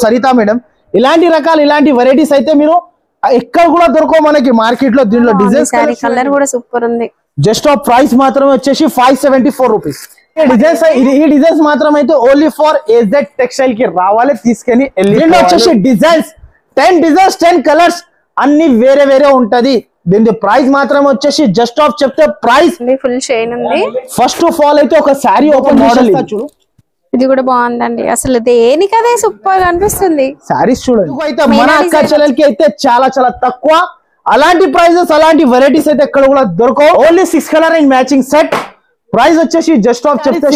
Sarita madam ఇలాంటి రకాలు ఇలాంటి వెరైటీస్ అయితే మీరు ఎక్కడ కూడా దొరకవు మనకి మార్కెట్ లో. దీనిలో డిజైన్స్ కలర్ కూడా సూపర్ ఉంది. జస్ట్ ఆఫ్ ప్రైస్ మాత్రమే వచ్చేసి 574 రూపీస్. ఈ డిజైన్స్ మాత్రం అయితే ఓన్లీ ఫర్ ఏజెడ్ టెక్స్టైల్ కి రావాలి, తీసుకెళ్లి దీంట్లో వచ్చేసి డిజైన్స్ 10 డిజైన్స్ 10 కలర్స్ అన్ని వేరే వేరే ఉంటది. దీని ప్రైస్ మాత్రం వచ్చేసి జస్ట్ ఆఫ్ చెప్తే ప్రైస్ ఫుల్ షైన్ ఉంది. ఫస్ట్ ఆఫ్ ఆల్ అయితే ఒక శారీ ఓపెన్ మోడల్ చూడు, ఇది కూడా బాగుందండి. అసలు దేనికదే సూపర్ అనిపిస్తుంది. శారీస్ చూడండి. అయితే మన అక్క చెల్లెలకి అయితే చాలా చాలా తక్కువ, అలాంటి ప్రైజెస్ అలాంటి వెరైటీస్ అయితే ఎక్కడ కూడా దొరకవు. Only 6 colour and matching set. Price వచ్చేసి జస్ట్ ఆఫ్ చెప్తే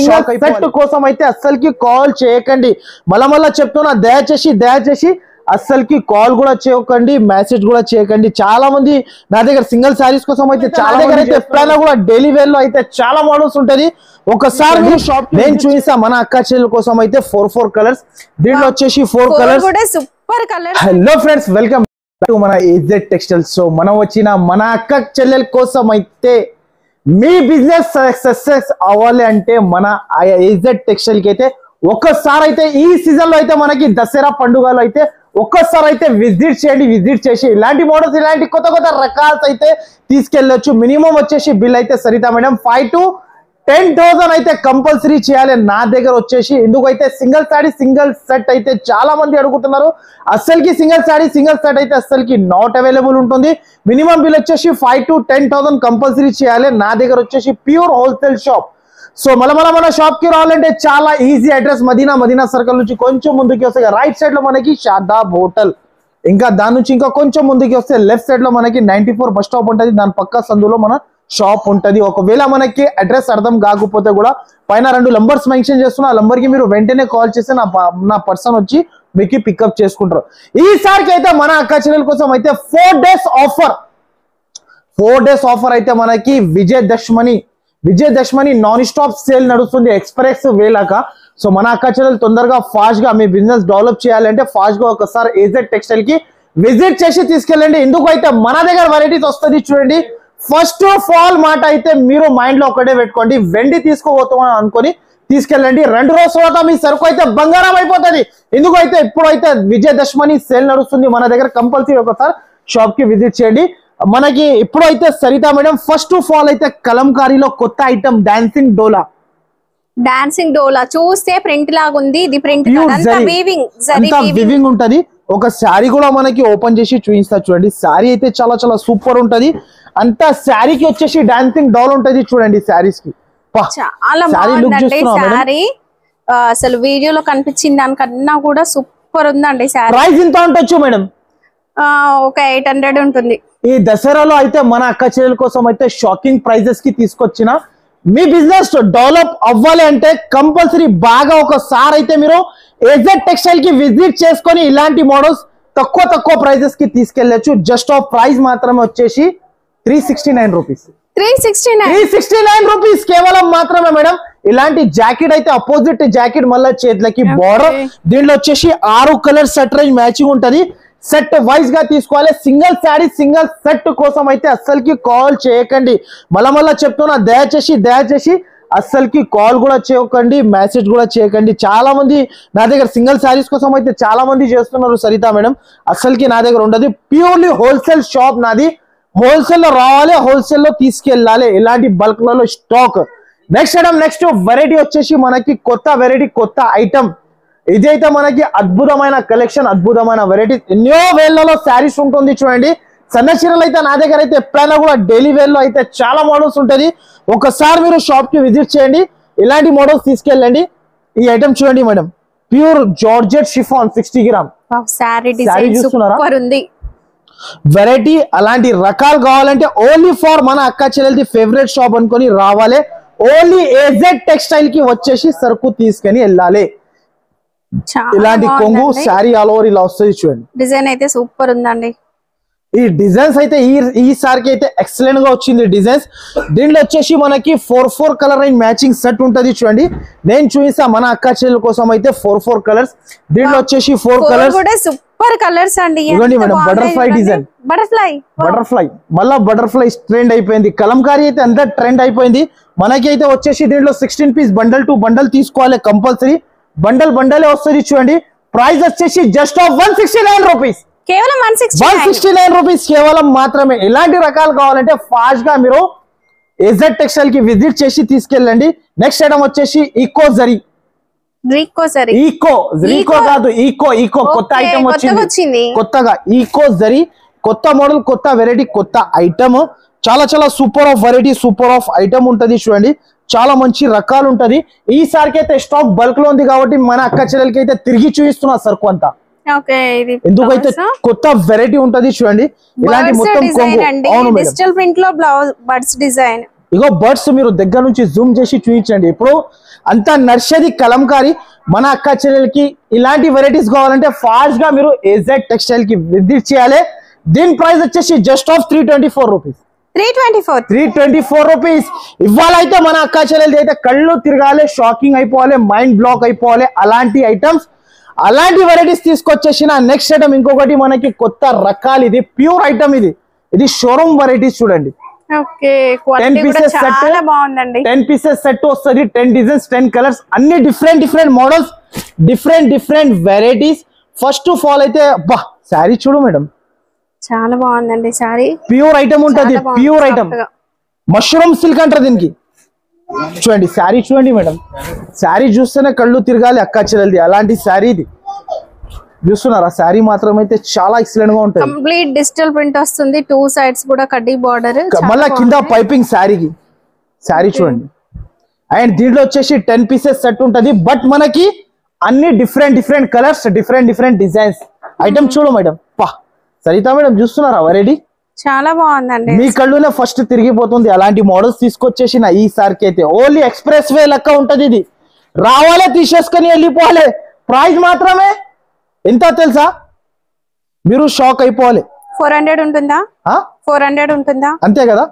సెట్ కోసం అయితే అస్సలకి కాల్ చేయకండి. మళ్ళా చెప్తున్నా, దయచేసి అస్సలకి కాల్ కూడా చేయకండి, మెసేజ్ కూడా చేయకండి. చాలా మంది నా దగ్గర సింగిల్ శారీస్ కోసం అయితే చాలా దగ్గర అయితే ఎప్పుడైనా కూడా డైలీ వేర్ లో అయితే చాలా మోడల్స్ ఉంటది. ఒకసారి మీరు షాప్ నేను చూపిస్తా. మన అక్క చెల్లెల కోసం అయితే 4 కలర్స్. దీంట్లో వచ్చేసి 4 colours. Super colour. Hello friends, welcome to మన ఏజెడ్ టెక్స్టైల్స్. సో మనం వచ్చిన మన అక్క చెల్లెల కోసం అయితే మీ బిజినెస్ సక్సెస్ అవ్వాలి అంటే మన ఏజెడ్ టెక్స్టైల్ కి అయితే ఒక్కసారి అయితే ఈ సీజన్ లో అయితే మనకి దసరా పండుగలో అయితే ఒక్కసారి అయితే విజిట్ చేయండి. విజిట్ చేసి ఇలాంటి మోడల్స్ ఇలాంటి కొత్త కొత్త రకాలు అయితే తీసుకెళ్ళొచ్చు. మినిమం వచ్చేసి బిల్ అయితే సరితా మేడం 5 to 10,000 అయితే కంపల్సరీ చేయాలి నా దగ్గర వచ్చేసి. ఎందుకైతే సింగిల్ సారీ సింగిల్ సెట్ అయితే చాలా మంది అడుగుతున్నారు. అస్సలకి సింగిల్ సారీ సింగిల్ సెట్ అయితే అస్సలకి నాట్ అవైలబుల్ ఉంటుంది. మినిమం బిల్ వచ్చేసి 5 to 10,000 కంపల్సరీ చేయాలి. నా దగ్గర వచ్చేసి ప్యూర్ హోల్సేల్ షాప్. సో మన షాప్ కి రావాలంటే చాలా ఈజీ. అడ్రస్ మదీనా సర్కిల్ నుంచి కొంచెం ముందుకి వస్తే రైట్ సైడ్ లో మనకి షాదాబ్ హోటల్, ఇంకా దాని నుంచి ఇంకా కొంచెం ముందుకి వస్తే లెఫ్ట్ సైడ్ లో మనకి 94 బస్ స్టాప్ ఉంటుంది. దాని పక్క సందులో మన షాప్ ఉంటది. ఒకవేళ మనకి అడ్రస్ అర్థం కాకపోతే కూడా పైన 2 నంబర్స్ మెన్షన్ చేస్తున్నా, ఆ నంబర్ కి మీరు వెంటనే కాల్ చేస్తే నా పర్సన్ వచ్చి మీకు పికప్ చేసుకుంటారు. ఈసారికి అయితే మన అక్క చెల్లెల కోసం అయితే 4 డేస్ ఆఫర్ అయితే మనకి విజయదశమి నాన్ స్టాప్ సేల్ నడుస్తుంది ఎక్స్ప్రెస్ వేలాక. సో మన అక్క చెల్లెలు తొందరగా ఫాస్ట్ గా మీ బిజినెస్ డెవలప్ చేయాలంటే ఫాస్ట్ గా ఒకసారి ఏజెడ్ టెక్స్టైల్ కి విజిట్ చేసి తీసుకెళ్ళండి. ఎందుకైతే మన దగ్గర వెరైటీస్ వస్తుంది చూడండి. ఫస్ట్ ఆఫ్ ఆల్ మాట అయితే మీరు మైండ్ లో ఒకటే పెట్టుకోండి, వెండి తీసుకోబోతామని అనుకొని తీసుకెళ్ళండి. 2 రోజుల తర్వాత మీ సరుకు అయితే బంగారం అయిపోతుంది. ఎందుకైతే ఇప్పుడైతే విజయదశమి సేల్ నడుస్తుంది మన దగ్గర. కంపల్సరీ ఒకసారి షాప్ కి విజిట్ చేయండి. మనకి ఇప్పుడైతే Saritha madam first of all అయితే కలంకారీలో కొత్త ఐటమ్ డాన్సింగ్ డోలా చూస్తే ప్రింట్ లాగా ఉంది. ఇది ప్రింట్ వీవింగ్ ఉంటది. ఒక శారీ కూడా మనకి ఓపెన్ చేసి చూపిస్తా చూడండి. శారీ అయితే చాలా చాలా సూపర్ ఉంటది. అంతా శారీకి వచ్చేసి డాన్సింగ్ డోల్ ఉంటది చూడండి. శారీస్ కి చాలా బాగుందండి. అసలు వీడియోలో కనిపించింది దానికన్నా కూడా సూపర్ ఉందండి. ప్రైస్ ఎంత ఉండొచ్చు మేడం? ఒక 800 ఉంటుంది. ఈ దసరాలో అయితే మన అక్క చెల్లెల కోసం అయితే షాకింగ్ ప్రైజెస్ కి తీసుకొచ్చిన. మీ బిజినెస్ డెవలప్ అవ్వాలి అంటే కంపల్సరీ బాగా ఒకసారి అయితే మీరు ఏజెడ్ టెక్స్టైల్ కి విజిట్ చేసుకొని ఇలాంటి మోడల్స్ తక్కువ ప్రైజెస్ కి తీసుకెళ్లొచ్చు. జస్ట్ ఆఫ్ ప్రైస్ మాత్రమే వచ్చేసి 369 రూపీస్. 369 రూపీస్ కేవలం మాత్రమే మేడం. ఇలాంటి జాకెట్ అయితే అపోజిట్ జాకెట్ మళ్ళీ చేతులకి బోర్డర్. దీంట్లో వచ్చేసి 6 కలర్ సెట్ రేంజ్ మ్యాచింగ్ ఉంటది. సెట్ వైజ్ గా తీసుకోవాలి. సింగిల్ శారీ సింగిల్ సెట్ కోసం అయితే అస్సలకి కాల్ చేయకండి. మళ్ళా చెప్తున్నా, దయచేసి అస్సలకి కాల్ కూడా చేయకండి, మెసేజ్ కూడా చేయకండి. చాలా మంది నా దగ్గర సింగిల్ శారీస్ కోసం అయితే చాలా మంది చేస్తున్నారు సరితా మేడం. అస్సలకి నా దగ్గర ఉండదు. ప్యూర్లీ హోల్సేల్ షాప్ నాది. హోల్సేల్ లో రావాలి, హోల్సేల్ లో తీసుకెళ్ళాలి. ఇలాంటి బల్క్ లలో స్టాక్. నెక్స్ట్ వెరైటీ వచ్చేసి మనకి కొత్త వెరైటీ కొత్త ఐటమ్. ఇదైతే మనకి అద్భుతమైన కలెక్షన్, అద్భుతమైన వెరైటీ. ఎన్నో వేళ్లలో శారీస్ ఉంటుంది చూడండి. సన్న చీరలు అయితే నా దగ్గర అయితే ఎప్పుడైనా కూడా డైలీ వేర్ లో అయితే చాలా మోడల్స్ ఉంటుంది. ఒకసారి మీరు షాప్ కి విజిట్ చేయండి, ఇలాంటి మోడల్స్ తీసుకెళ్ళండి. ఈ ఐటమ్ చూడండి madam, pure georgette chiffon 60 gram sari చూస్తున్నారా? ఉంది వెరైటీ. అలాంటి రకాలు కావాలంటే ఓన్లీ ఫర్ మన అక్క చెల్లెలది ఫేవరెట్ షాప్ అనుకొని రావాలి. ఓన్లీ ఏజెడ్ టెక్స్టైల్ కి వచ్చేసి సరుకు తీసుకొని వెళ్ళాలి. ఇలాంటి కొంగు శారీ ఆల్ ఓవర్ ఇలా వస్తుంది చూడండి. డిజైన్ అయితే సూపర్ ఉందండి. ఈ డిజైన్స్ అయితే ఈసారికి అయితే ఎక్సలెంట్ గా వచ్చింది డిజైన్స్. దీంట్లో వచ్చేసి మనకి 4 కలర్ అండ్ మ్యాచింగ్ సెట్ ఉంటది చూడండి. నేను చూపిస్తా మన అక్క చెల్లెల కోసం అయితే 4 కలర్స్. దీంట్లో వచ్చేసి 4 కలర్స్ సూపర్ కలర్స్ అండి. ఇవ్వండి మేడం, బటర్ఫ్లై డిజైన్, బటర్ఫ్లై మళ్ళా బటర్ఫ్లై ట్రెండ్ అయిపోయింది. కలంకారీ అయితే అంతా ట్రెండ్ అయిపోయింది. మనకి అయితే వచ్చేసి దీంట్లో 16 పీస్ బండల్ టు బండల్ తీసుకోవాలి కంపల్సరీ. బండలే వస్తుంది చూడండి. ప్రైస్ వచ్చేసి జస్ట్ ఆఫ్ 169 రూపీస్, కేవలం 169 రూపీస్ కేవలం మాత్రమే. ఎలాంటి రకాలు కావాలంటే ఫాస్ట్ గా మీరు ఎజెడ్ టెక్స్టైల్ కి విజిట్ చేసి తీసుకెళ్ళండి. నెక్స్ట్ ఐటమ్ వచ్చేసి ఈకో జరీ, ఈకో కాదు ఈకో కొత్త ఐటమ్ వచ్చింది కొత్తగా. ఈకో జరీ కొత్త మోడల్, కొత్త వెరైటీ, కొత్త ఐటమ్. చాలా చాలా super of variety, super of item ఉంటది చూడండి. చాలా మంచి రకాలు ఉంటది. ఈసారికి అయితే స్టాక్ బల్క్ లో ఉంది కాబట్టి మన అక్క చెల్లెలకి అయితే తిరిగి చూపిస్తున్నా సరుకు అంతా. ఎందుకైతే కొత్త వెరైటీ ఉంటది చూడండి. ఇలాంటి మొత్తం డిజిటల్ ప్రింట్ లో బర్డ్స్ డిజైన్. ఇగో బర్డ్స్ మీరు దగ్గర నుంచి జూమ్ చేసి చూపించండి. ఇప్పుడు అంతా నర్సరీ కలంకారీ. మన అక్క చెల్లెలకి ఇలాంటి వెరైటీస్ కావాలంటే ఫాస్ట్ గా మీరు ఎజెడ్ టెక్స్టైల్ కి విజిట్ చేయాలి. దీని ప్రైస్ వచ్చేసి జస్ట్ ఆఫ్ 324 రూపీస్, 324 రూపీస్. ఇవాళ అయితే మన అక్క చెల్లెలది అయితే కళ్ళు తిరగాలి, షాకింగ్ అయిపోవాలి, మైండ్ బ్లాక్ అయిపోవాలి. అలాంటి ఐటమ్స్, అలాంటి వెరైటీస్ తీసుకొచ్చేసిన. నెక్స్ట్ ఐటమ్ ఇంకొకటి మనకి కొత్త రకాలు. ఇది ప్యూర్ ఐటమ్, ఇది షోరూమ్ వెరైటీస్ చూడండి. 10 పీసెస్ సెట్ వస్తుంది. 10 డిజైన్స్, 10 కలర్స్, అన్ని different models, different varieties. First of all అయితే బా శారీ చూడు మేడం, చాలా బాగుందండి శారీ. ప్యూర్ ఐటమ్ ఉంటది, ప్యూర్ ఐటమ్. మష్రూమ్ సిల్క్ అంటారు దీనికి. చూడండి శారీ చూడండి మేడం, శారీ చూస్తేనే కళ్ళు తిరగాలి అక్క చెల్లెలది. అలాంటి శారీ ఇది చూస్తున్నారా. శారీ మాత్రం అయితే చాలా ఎక్సలెంట్ గా ఉంటుంది. కంప్లీట్ డిజిటల్ ప్రింట్ వస్తుంది, 2 సైడ్స్ కూడా కడ్డీ బార్డర్, మళ్ళీ కింద పైపింగ్ శారీకి. శారీ చూడండి. అండ్ దీంట్లో వచ్చేసి 10 పీసెస్ సెట్ ఉంటది. బట్ మనకి అన్ని different colours, different designs. Item చూడు మేడం. పా సరితా మేడం చూస్తున్నారా వెరైటీ, చాలా బాగుందండి. మీ కళ్ళునే ఫస్ట్ తిరిగిపోతుంది. అలాంటి మోడల్స్ తీసుకొచ్చేసిన ఈసారికి అయితే ఓన్లీ ఎక్స్ప్రెస్ వే లెక్క ఉంటది. ఇది రావాలే, తీసేసుకొని వెళ్ళిపోవాలి. ప్రైస్ మాత్రమే ఎంత తెలుసా, మీరు షాక్ అయిపోవాలి. 400 ఉంటుందా? 400 ఉంటుందా? అంతే కదా.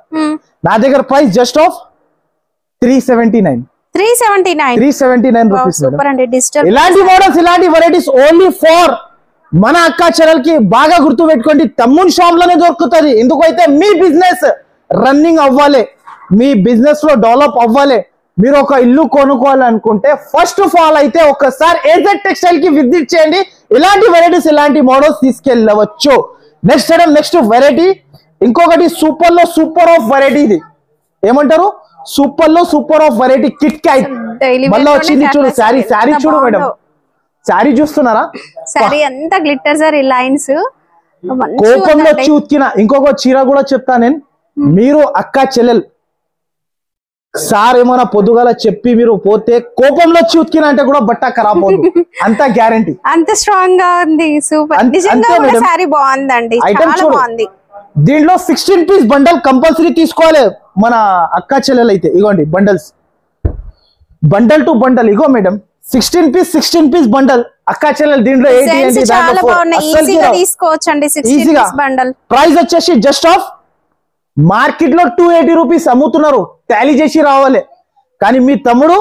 నా దగ్గర ప్రైస్ జస్ట్ ఆఫ్ 379 రూపీస్. ఇలాంటి మోడల్స్, ఇలాంటి వెరైటీస్ ఓన్లీ ఫర్ మన అక్క చెల్లెలకి. బాగా గుర్తు పెట్టుకోండి, తమ్ముని షాప్ లోనే దొరుకుతుంది. ఎందుకైతే మీ బిజినెస్ రన్నింగ్ అవ్వాలి, మీ బిజినెస్ లో డెవలప్ అవ్వాలి. మీరు ఒక ఇల్లు కొనుక్కోవాలనుకుంటే ఫస్ట్ ఆఫ్ ఆల్ అయితే ఒకసారి ఎజెడ్ టెక్స్టైల్ కి విజిట్ చేయండి. ఇలాంటి వెరైటీస్, ఇలాంటి మోడల్స్ తీసుకెళ్ళవచ్చు. నెక్స్ట్ వెరైటీ ఇంకొకటి సూపర్ లో సూపర్ ఆఫ్ వెరైటీ. ఇది ఏమంటారు, సూపర్ లో super of variety Kit Kat. మళ్ళీ వచ్చింది చూడు శారీ చూడు మేడం. శారీ చూస్తున్నారా, శారీ అంతా గ్లిట్టర్ జరీ లైన్స్. కోపంలో వచ్చి ఉతికిన ఇంకొక చీర కూడా చెప్తా నేను. మీరు అక్క చెల్లెలు సార్ ఏమైనా పొద్దుగాల చెప్పి మీరు పోతే కోపంలో వచ్చి ఉతికిన అంటే కూడా బట్ట ఖరాబ్ అవుతుంది. అంత గ్యారంటీ, అంత స్ట్రాంగ్ గా ఉంది. సూపర్, శారీ బాగుందండి, చాలా బాగుంది. దీంట్లో 16 పీస్ బండల్ కంపల్సరీ తీసుకోవాలి మన అక్క చెల్లెలు అయితే. ఇగోండి బండల్స్, బండల్ టు బండల్. ఇగో మేడం 16 పీస్ బండల్ అక్క చెల్లెలు. దీంట్లో ఈజీగా ప్రైస్ వచ్చేసి జస్ట్ ఆఫ్ మార్కెట్ లో 280 రూపీస్ అమ్ముతున్నారు. టాలీ చేసి రావాలి. కానీ మీ తమ్ముడు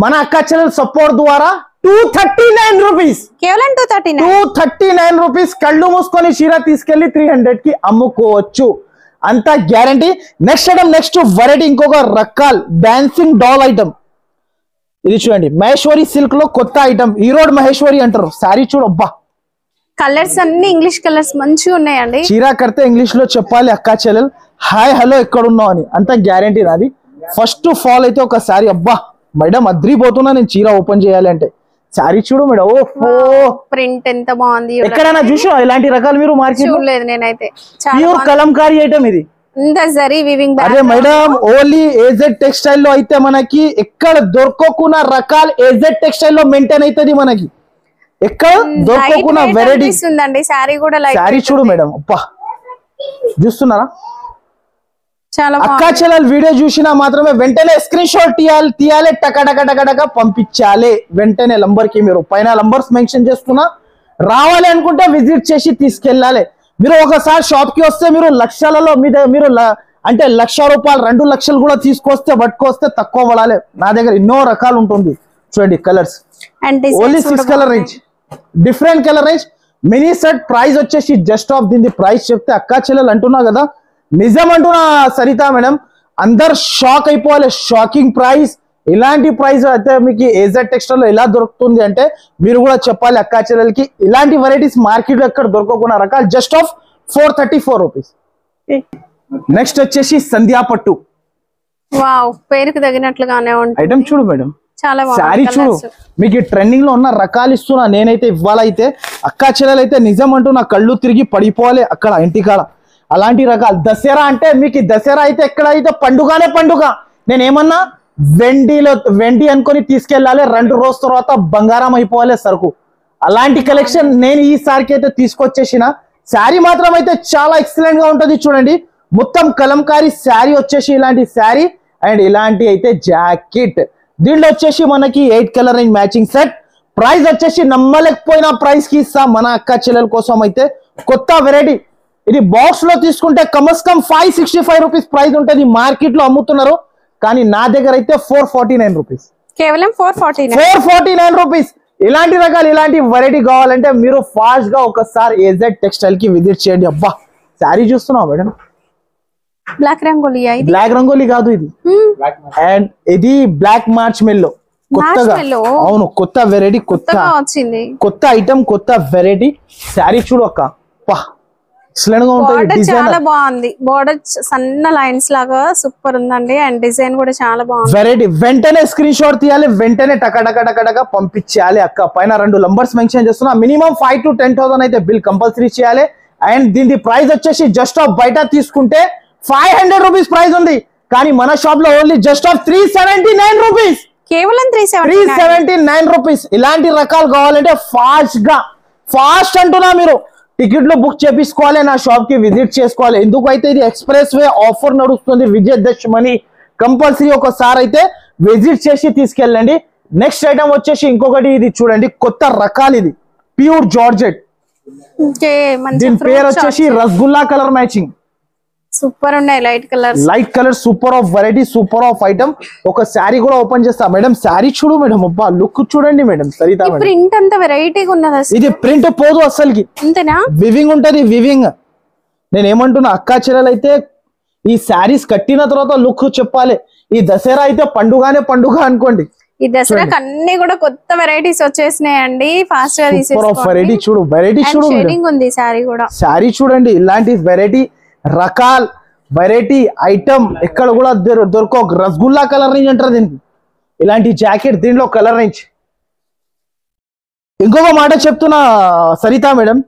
మన అక్క చెల్లెలు సపోర్ట్ ద్వారా 239 రూపీస్, కేవలం 239 రూపీస్ కళ్ళు మూసుకొని చీర తీసుకెళ్లి 300 కి అమ్ముకోవచ్చు. అంత గ్యారంటీ. నెక్స్ట్ వెరైటీ ఇంకొక రకాల్ డాన్సింగ్ డాల్ ఐటమ్. ఇది చూడండి, మహేశ్వరి సిల్క్ లో కొత్త ఐటమ్. ఈరోడ్ మహేశ్వరి అంటారు. శారీ చూడు, అబ్బా కలర్స్ అన్ని ఇంగ్లీష్ కలర్స్ మంచిగా ఉన్నాయండి. చీర కడితే ఇంగ్లీష్ లో చెప్పాలి అక్క చెల్లెలు, హాయ్ హలో ఎక్కడున్నావు అని. అంత గ్యారంటీ నాది. ఫస్ట్ ఫాల్ అయితే ఒక శారీ, అబ్బా మేడం అద్రిపోతున్నా నేను చీర ఓపెన్ చేయాలి అంటే. శారీ చూడు మేడం, ఓహో ప్రింట్ ఎంత బాగుంది. ఎక్కడైనా చూసా ఇలాంటి రకాలు మీరు మార్కెట్ చూడలేదు నేనైతే. ప్యూర్ కలంకారీ ఐటమ్ ఇది. అదే మేడం ఓన్లీ ఎజెడ్ టెక్స్టైల్ లో అయితే మనకి ఎక్కడ దొరకకున్న రకాలు ఎజెడ్ టెక్స్టైల్ లో మెయింటైన్ అవుతుంది. మనకి ఎక్కడ దొరకకున్న వెరైటీస్ ఉందండి. శారీ చూడు మేడం, అబ్బా చూస్తున్నారా. చాలా అక్క చెల్లెలు వీడియో చూసినా మాత్రమే వెంటనే స్క్రీన్ షాట్ తీయాలి, టక పంపించాలి వెంటనే నంబర్ కి. మీరు పైన నంబర్స్ మెన్షన్ చేస్తున్నా, రావాలి అనుకుంటే విజిట్ చేసి తీసుకెళ్ళాలి. మీరు ఒకసారి షాప్ కి వస్తే మీరు లక్షలలో మీరు అంటే 1,00,000 రూపాయలు 2 లక్షలు కూడా తీసుకొస్తే పట్టుకొస్తే తక్కువ పడాలి. నా దగ్గర ఎన్నో రకాలు ఉంటుంది. చూడండి colours, only 6 colour range, different colour range. Mini set price వచ్చేసి జస్ట్ ఆఫ్ దీని ప్రైస్ చెప్తే అక్క చెల్లెలు అంటున్నా కదా, నిజం అంటున్నా సరితా మేడం, అందరు షాక్ అయిపోవాలి. షాకింగ్ ప్రైస్ ఇలాంటి ప్రైస్ అయితే మీకు ఏజెడ్ టెక్స్టైల్ లో ఎలా దొరుకుతుంది అంటే మీరు కూడా చెప్పాలి అక్కా చెల్లెలకి, ఇలాంటి వెరైటీస్ మార్కెట్ లో ఎక్కడ దొరకకుండా రకాలు జస్ట్ ఆఫ్ 434 రూపీస్. నెక్స్ట్ వచ్చేసి సంధ్యా పట్టు. వావ్, పేరుకి తగినట్లుగానే ఉంటుంది. ఐటమ్ చూడు మేడం, చాలా శారీ చూడు, మీకు ట్రెండింగ్ లో ఉన్న రకాలు ఇస్తున్నా నేనైతే. ఇవ్వాలైతే అక్కా చెల్లెలు అయితే నిజం అంటూ నా కళ్ళు తిరిగి పడిపోవాలి అక్కడ ఇంటికాడ. అలాంటి రకాలు దసరా అంటే మీకు దసరా అయితే ఎక్కడైతే పండుగనే పండుగ. నేనేమన్నా వెండి అనుకొని తీసుకెళ్ళాలి, 2 రోజుల తర్వాత బంగారం అయిపోవాలి సరుకు. అలాంటి కలెక్షన్ నేను ఈసారికి అయితే తీసుకొచ్చేసిన. శారీ మాత్రం అయితే చాలా ఎక్సలెంట్ గా ఉంటది. చూడండి మొత్తం కలంకారీ శారీ వచ్చేసి ఇలాంటి శారీ అండ్ ఇలాంటి అయితే జాకెట్. దీంట్లో వచ్చేసి మనకి 8 colour range matching set. Price వచ్చేసి నమ్మలేకపోయిన ప్రైస్ కి ఇస్తా మన అక్క చెల్లెల కోసం అయితే. కొత్త వెరైటీ, ఇది బాక్స్ లో తీసుకుంటే కమస్ కమ్ 565 రూపీస్ ప్రైస్ ఉంటుంది. మార్కెట్ లో అమ్ముతున్నారు కానీ నా దగ్గర అయితే 449 రూపీస్, కేవలం 449 రూపీస్. ఇలాంటి రకాలు ఇలాంటి వెరైటీ కావాలంటే మీరు ఫాస్ట్ గా ఒకసారి ఏజెడ్ టెక్స్టైల్ కి విజిట్ చేయండి. అబ్బా శారీ చూస్తున్నావు madam, black rangoli. Black rangoli కాదు ఇది, అండ్ ఇది బ్లాక్ మార్చ్ మెల్లో కొత్తగా. అవును, కొత్త వెరైటీ, కొత్త ఐటమ్, కొత్త వెరైటీ. శారీ చూడు అక్క, చాలా బాగుంది. బోర్డర్ సన్న లైన్స్ లాగా సూపర్ ఉందండి. అండ్ డిజైన్ కూడా చాలా బాగుంది. వెరైటీ వెంటనే స్క్రీన్ షాట్ తీయాలి, వెంటనే టక పంపించాలి అక్క. పైన 2 నంబర్స్ మెన్షన్ చేస్తున్నా. మినిమం 5 to 10,000 అయితే బిల్ కంపల్సరీ చేయాలి. అండ్ దీని ప్రైస్ వచ్చేసి జస్ట్ ఆఫ్ బయట తీసుకుంటే 500 రూపీస్ ప్రైస్ ఉంది కానీ మన షాప్ లో ఓన్లీ జస్ట్ ఆఫ్ 379 రూపీస్, కేవలం 379 రూపీస్. ఇలాంటి రకాలు కావాలంటే ఫాస్ట్ అంటున్నా మీరు టికెట్లు బుక్ చేపించుకోవాలి, నా షాప్ కి విజిట్ చేసుకోవాలి. ఎందుకైతే ఇది ఎక్స్ప్రెస్ వే ఆఫర్ నడుస్తుంది విజయదశమి. కంపల్సరీ ఒకసారి అయితే విజిట్ చేసి తీసుకెళ్ళండి. నెక్స్ట్ ఐటమ్ వచ్చేసి ఇంకొకటి, ఇది చూడండి కొత్త రకాలు, ఇది ప్యూర్ జార్జెట్. దీని పేరు వచ్చేసి రసగుల్లా కలర్ మ్యాచింగ్. సూపర్ ఉన్నాయి light colour, super of variety, super of item. ఒక శారీ కూడా ఓపెన్ చేస్తా మేడం. శారీ చూడు మేడం, అబ్బా లుక్ చూడండి మేడం. సరితా ప్రింట్ అంతా వెరైటీగా ఉన్నది. ఇది ప్రింట్ పోదు అసలుకి, అంతేనా? వివింగ్ ఉంటది, వివింగ్. నేను ఏమంటున్నా అక్కా చెల్లెలు అయితే ఈ శారీస్ కట్టిన తర్వాత లుక్ చెప్పాలి. ఈ దసరా అయితే పండుగనే పండుగ అనుకోండి. ఈ దసరాకి అన్ని కూడా కొత్త వెరైటీస్ వచ్చేసినాయండి. ఫాస్ట్ గా వెరైటీ చూడు, వెరైటీ చూడు, ఉంది శారీ కూడా. శారీ చూడండి, ఇలాంటి వెరైటీ రకాల్ వెరైటీ ఐటమ్ ఎక్కడ కూడా దొరకో. రసగుల్లా కలర్ రేంజ్ అంటారు దీనికి. ఇలాంటి జాకెట్ దీంట్లో కలర్ రేంజ్. ఇంకొక మాట చెప్తున్నా సరితా మేడం,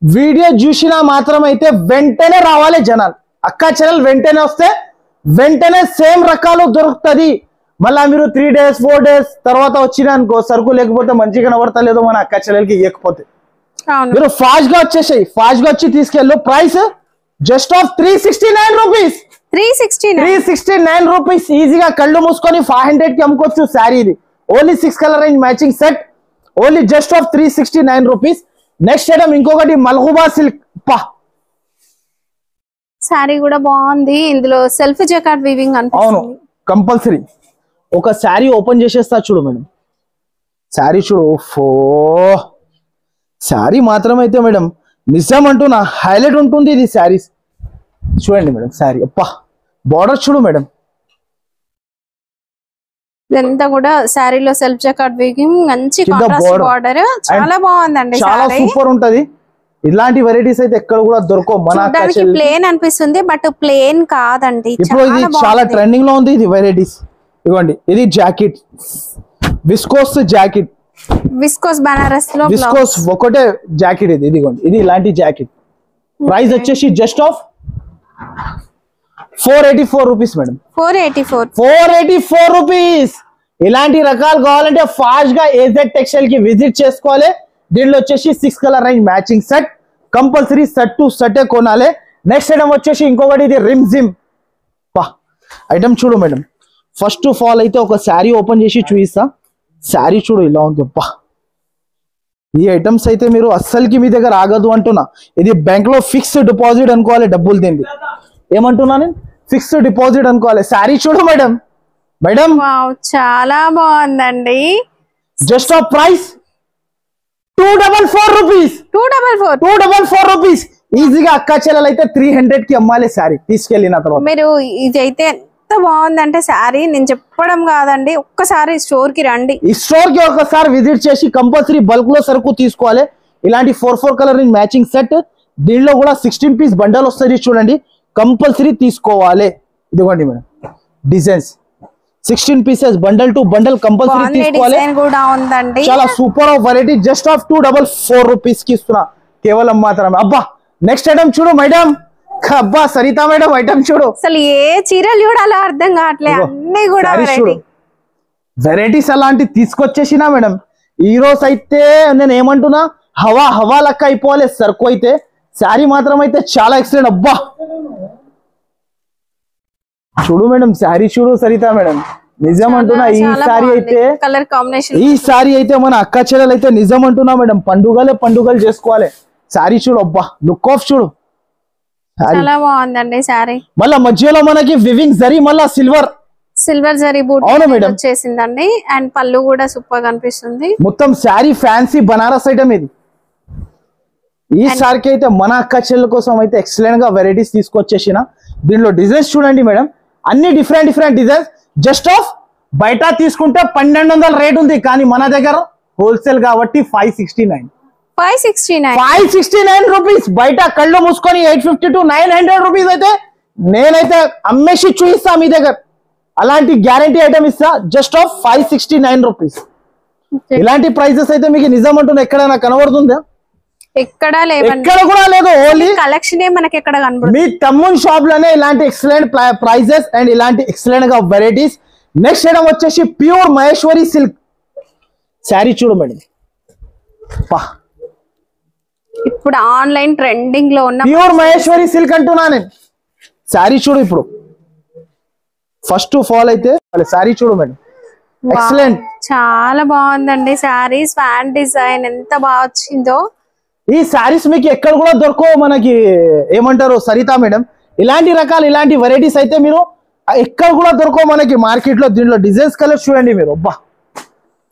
వీడియో చూసినా మాత్రం అయితే వెంటనే రావాలి జనాలు. అక్కా చెల్లెలు వెంటనే వస్తే వెంటనే సేమ్ రకాలు దొరుకుతుంది. మళ్ళా మీరు 3 days 4 days తర్వాత వచ్చినా అనుకో, సరుకు లేకపోతే మంచిగా కనబడతలేదో మన అక్కా చెల్లెలకి ఇవ్వకపోతే. మీరు ఫాస్ట్ గా వచ్చేసాయి, ఫాస్ట్ గా వచ్చి తీసుకెళ్ళు. Price just of 369 rupees, 369 rupees. ఈజీగా కళ్ళు మూసుకొని 500 కి అమ్ముకోవచ్చు శారీ. ఇది only 6 colour range matching set, only just of 369 rupees. Next item ఇంకొకటి మల్హుబా సిల్క్. శారీ కూడా బాగుంది. ఇందులో సెల్ఫ్ జకాట్ వీవింగ్ అనిపిస్తుంది. అవును, కంపల్సరీ. ఒక శారీ ఓపెన్ చేసేస్తా చూడు మేడం. శారీ చూడు, శారీ మాత్రం అయితే మేడం నిజం అంటూ నా హైలైట్ ఉంటుంది ఇది శారీస్. చూడండి మేడం శారీ, అప్పా బార్డర్ చూడు మేడం. ఇదంతా కూడా శారీలో సెల్ఫ్ జకాట్ వీవింగ్, మంచి కాంట్రాస్ట్ బార్డర్, చాలా బాగుందండి. చాలా సూపర్ ఉంటది. ఇలాంటి వెరైటీస్ అయితే ఎక్కడ కూడా దొరకవు. మన ప్లేన్ అనిపిస్తుంది బట్ ప్లేన్ కాదండి. ఇప్పుడు ఇది చాలా ట్రెండింగ్ లో ఉంది ఇది వెరైటీస్. ఇవ్వండి, ఇది jacket, viscose jacket, viscose Banaras లో విస్కోస్ ఒకటే జాకెట్. ఇది ఇదిగోండి, ఇది ఇలాంటి జాకెట్. ప్రైస్ వచ్చేసి just of 484 rupees madam. 484 rupees. ఇలాంటి రకాలు కావాలంటే ఫాస్ట్ గా ఏజెడ్ టెక్స్టైల్ కి విజిట్ చేసుకోవాలి. దీనిలో వచ్చేసి 6 colour range matching set, compulsory set to సెటే కొనాలి. నెక్స్ట్ ఐటమ్ వచ్చేసి ఇంకొకటి, ఇది రిమ్ జిమ్. ఐటమ్ చూడు మేడం. ఫస్ట్ ఆఫ్ ఆల్ అయితే ఒక శారీ ఓపెన్ చేసి చూపిస్తా. శారీ చూడు ఇలా ఉంది. ఈ ఐటమ్స్ అయితే మీరు అస్సలకి మీ దగ్గర ఆగదు అంటున్నా. ఇది బ్యాంక్ లో ఫిక్స్డ్ డిపాజిట్ అనుకోవాలి. డబ్బులు తింది ఏమంటున్నా నేను, ఫిక్స్డ్ డిపాజిట్ అనుకోవాలి. శారీ చూడు మేడం. మేడం చాలా బాగుందండి. Just of price 244 rupees, 244 rupees. ఈజీగా అక్కా చెల్లెలు అయితే 300 కి అమ్మాలి శారీ తీసుకెళ్ళిన తర్వాత. మీరు ఇదైతే ఎంత బాగుందంటే శారీ నేను చెప్పడం కాదండి, ఒక్కసారి స్టోర్ కి రండి. ఈ స్టోర్ కి ఒకసారి విజిట్ చేసి కంపల్సరీ బల్క్ లో సరుకు తీసుకోవాలి. ఇలాంటి 4 కలర్ మ్యాచింగ్ సెట్, దీనిలో కూడా 16 పీస్ బండల్ వస్తుంది చూడండి, కంపల్సరీ తీసుకోవాలి. ఇదిగోండి madam designs, 16 pieces bundle to bundle compulsory తీసుకోవాలి. కూడా ఉందండి, చాలా super of variety, just of 244 rupees కి ఇస్తున్నా కేవలం మాత్రమే. అబ్బా నెక్స్ట్ ఐటమ్ చూడు మేడం, అబ్బా సరిత మేడం ఐటమ్ చూడు, అసలు ఏ చీరలు చూడాలో అర్థం కావట్లేదు, అన్ని కూడా వెరైటీస్ అలాంటి తీసుకొచ్చేసినా మేడం. ఈ రోజు అయితే నేను ఏమంటున్నా, హవా లెక్క అయిపోవాలి సరుకు అయితే. శారీ మాత్రం అయితే చాలా ఎక్సలెంట్. అబ్బా చూడు మేడం శారీ చూడు సరిత మేడం, నిజం అంటున్నా ఈ శారీ అయితే, కలర్ కాంబినేషన్, ఈ శారీ అయితే మన అక్క చెల్లెలు అయితే నిజం అంటున్నా మేడం, పండుగలు చేసుకోవాలి. శారీ చూడు, అబ్బా లుక్ ఆఫ్ చూడు, చాలా బాగుందండి శారీ. మళ్ళా మధ్యలో మనకి వివింగ్ జరీ, మళ్ళా సిల్వర్ జరీ బూట్ వచ్చేసిందండి. అండ్ పళ్ళు కూడా సూపర్ కనిపిస్తుంది. మొత్తం శారీ ఫ్యాన్సీ బనారస్ ఐటమ్ ఇది. ఈ సారికి అయితే మన అక్క చెల్లెల కోసం అయితే ఎక్సలెంట్ గా వెరైటీస్ తీసుకొచ్చేసిన. దీనిలో డిజైన్స్ చూడండి మేడం, అన్ని డిఫరెంట్ డిజైన్స్. జస్ట్ ఆఫ్ బయట తీసుకుంటే 1200 రేట్ ఉంది, కానీ మన దగ్గర హోల్సేల్ కాబట్టి 569 రూపీస్. బయట కళ్ళు మూసుకొని 850 to 900 రూపీస్ అయితే నేనైతే అమ్మేసి చూపిస్తా మీ దగ్గర, అలాంటి గ్యారంటీ ఐటమ్ ఇస్తా. Just of 569 rupees. ఇలాంటి ప్రైజెస్ అయితే మీకు నిజం అంటున్నా ఎక్కడైనా కనబడుతుందా? ఎక్కడ కూడా లేదు, ఓన్లీ కలెక్షన్ మనకి ఎక్కడ కనబడుతుంది. మీ తమ్ముని షాప్ లోనే ఇలాంటి ఎక్సలెంట్ ప్రైజెస్ అండ్ ఇలాంటి ఎక్సలెంట్ గా వెరైటీస్. నెక్స్ట్ ఐటమ్ వచ్చేసి ప్యూర్ మహేశ్వరి సిల్క్ శారీ చూడు మేడం, ఇప్పుడు ఆన్లైన్ ట్రెండింగ్ లో ఉన్న ప్యూర్ మహేశ్వరి సిల్క్ అంటున్నా నేను. శారీ చూడు, ఇప్పుడు ఫస్ట్ ఆఫ్ ఆల్ అయితే శారీ చూడు మేడం, ఎక్సలెంట్, చాలా బాగుందండి శారీ. ఫ్యాన్ డిజైన్ ఎంత బాగా వచ్చిందో. ఈ శారీస్ మీకు ఎక్కడ కూడా దొరకవు, మనకి ఏమంటారు సరిత మేడం, ఇలాంటి రకాలు ఇలాంటి వెరైటీస్ అయితే మీరు ఎక్కడ కూడా దొరకవు మనకి మార్కెట్ లో. దీనిలో డిజైన్స్ కలర్ చూడండి మీరు, అబ్బా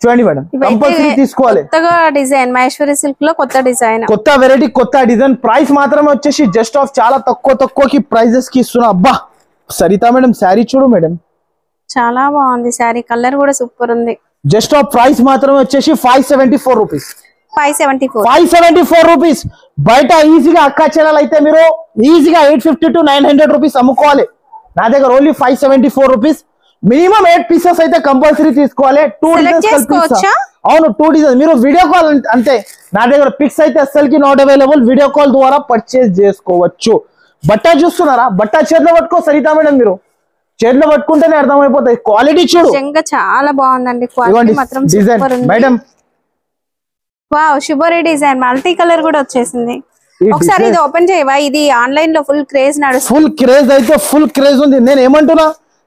చూడండి మేడం, కంపల్సరీ తీసుకోవాలి. కొత్తగా డిజైన్ మహేశ్వరి సిల్క్ లో కొత్త డిజైన్, కొత్త వెరైటీ, కొత్త డిజైన్. ప్రైస్ మాత్రమే వచ్చేసి జస్ట్ ఆఫ్ చాలా తక్కువకి ప్రైజెస్ కి ఇస్తున్నా. అబ్బా సరిత మేడం శారీ చూడు మేడం, చాలా బాగుంది శారీ, కలర్ కూడా సూపర్ ఉంది. జస్ట్ ఆఫ్ ప్రైస్ మాత్రమే వచ్చేసి 574 రూపీస్. 574 రూపీస్. బయట ఈజీగా అక్క చెల్లెలు అయితే మీరు ఈజీగా 850 to 900 రూపీస్ అమ్ముకోవాలి. నా దగ్గర ఓన్లీ 574 రూపీస్. మినిమం 8 పీసెస్ అయితే కంపల్సరీ తీసుకోవాలి. 2 డిజైన్స్, అవును 2 డిజైన్స్. మీరు వీడియో కాల్ అంతే, నా దగ్గర పిక్స్ అయితే అస్సలకి నాట్ అవైలబుల్, వీడియో కాల్ ద్వారా పర్చేస్ చేసుకోవచ్చు. బట్ట చూస్తున్నారా, బట్ట చేతిలో పట్టుకో సరిత మేడం, మీరు చేతిలో పట్టుకుంటేనే అర్థమైపోతుంది. క్వాలిటీ చూడు, చాలా బాగుందండి క్వాలిటీ మాత్రం సూపర్ ఉంది మేడం. వావ్, శుభరి డిజైన్ మల్టీ కలర్ కూడా వచ్చేసింది. ఒకసారి ఇది ఓపెన్ చేయవా? ఇది ఆన్లైన్ లో ఫుల్ క్రేజ్ నడుస్తుంది. ఫుల్ క్రేజ్ అయితే ఫుల్ క్రేజ్ ఉంది. నేను ఏమంటున్నా,